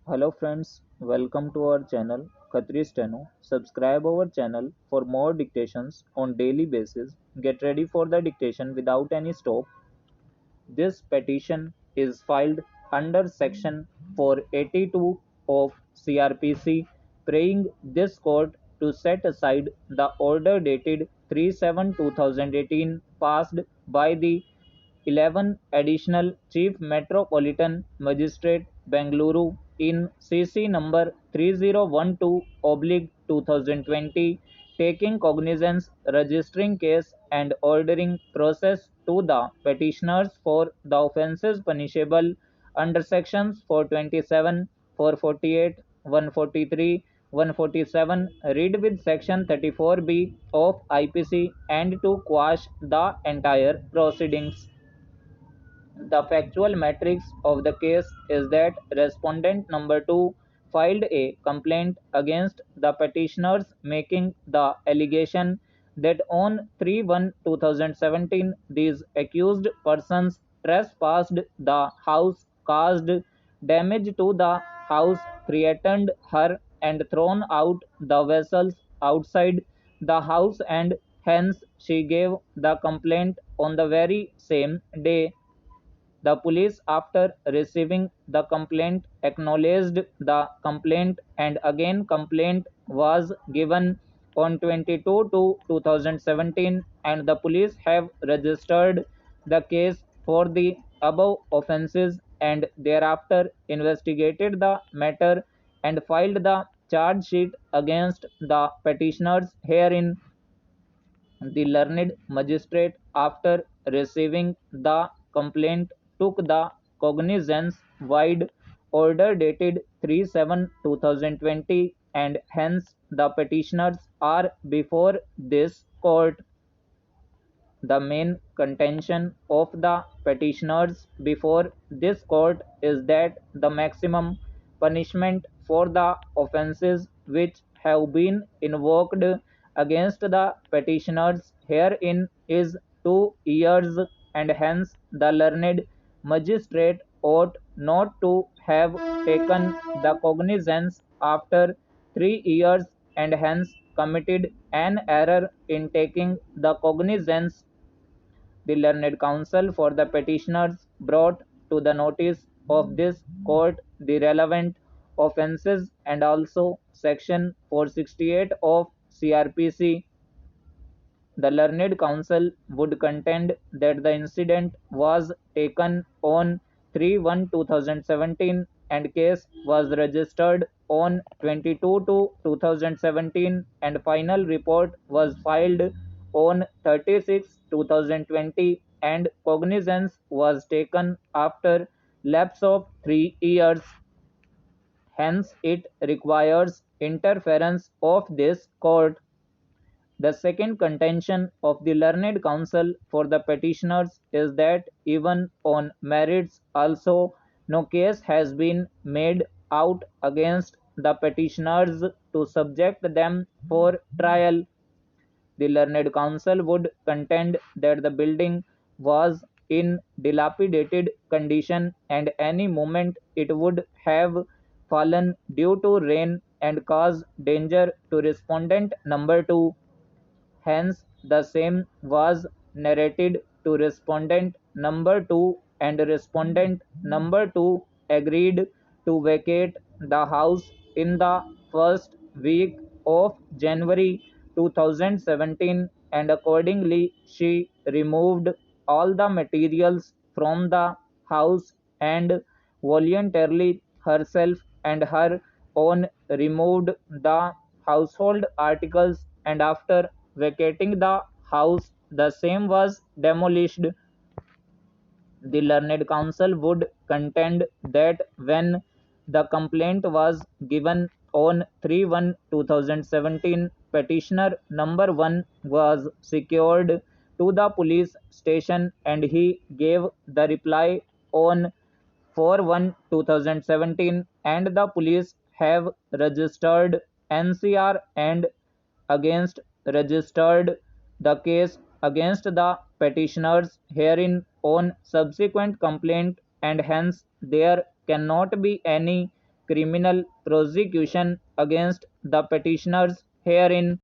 Hello friends, welcome to our channel Khatri Steno. Subscribe our channel for more dictations on daily basis. Get ready for the dictation without any stop. This petition is filed under section 482 of CRPC, praying this court to set aside the order dated 3/7/2018 passed by the 11 Additional Chief Metropolitan Magistrate Bengaluru in CC number 3012/2020, taking cognizance, registering case and ordering process to the petitioners for the offences punishable under sections 427, 448, 143, 147 read with section 34B of IPC and to quash the entire proceedings. The factual matrix of the case is that respondent number 2 filed a complaint against the petitioners making the allegation that on 3/1/2017 these accused persons trespassed the house, caused damage to the house, threatened her and thrown out the vessels outside the house, and hence she gave the complaint on the very same day. The police, after receiving the complaint, acknowledged the complaint and again complaint was given on 22/2/2017, and the police have registered the case for the above offences and thereafter investigated the matter and filed the charge sheet against the petitioners herein. The learned magistrate, after receiving the complaint, took the cognizance wide order dated 3/7/2020, and hence the petitioners are before this court. The main contention of the petitioners before this court is that the maximum punishment for the offences which have been invoked against the petitioners herein is 2 years, and hence the learned magistrate ought not to have taken the cognizance after 3 years, and hence committed an error in taking the cognizance. The learned counsel for the petitioners brought to the notice of this court the relevant offences and also section 468 of CRPC. The learned counsel would contend that the incident was taken on 3/1/2017 and case was registered on 22/2/2017 and final report was filed on 30/6/2020 and cognizance was taken after lapse of 3 years. Hence, it requires interference of this court. The second contention of the learned counsel for the petitioners is that even on merits also no case has been made out against the petitioners to subject them for trial. The learned counsel would contend that the building was in dilapidated condition and any moment it would have fallen due to rain and cause danger to respondent number 2. Hence, the same was narrated to respondent number 2 and respondent number 2 agreed to vacate the house in the first week of January 2017, and accordingly she removed all the materials from the house and voluntarily herself and her own removed the household articles, and after vacating the house the same was demolished. The learned counsel would contend that when the complaint was given on 3/1/2017, petitioner number 1 was secured to the police station and he gave the reply on 4/1/2017, and the police have registered NCR and against registered the case against the petitioners herein on subsequent complaint, and hence there cannot be any criminal prosecution against the petitioners. Herein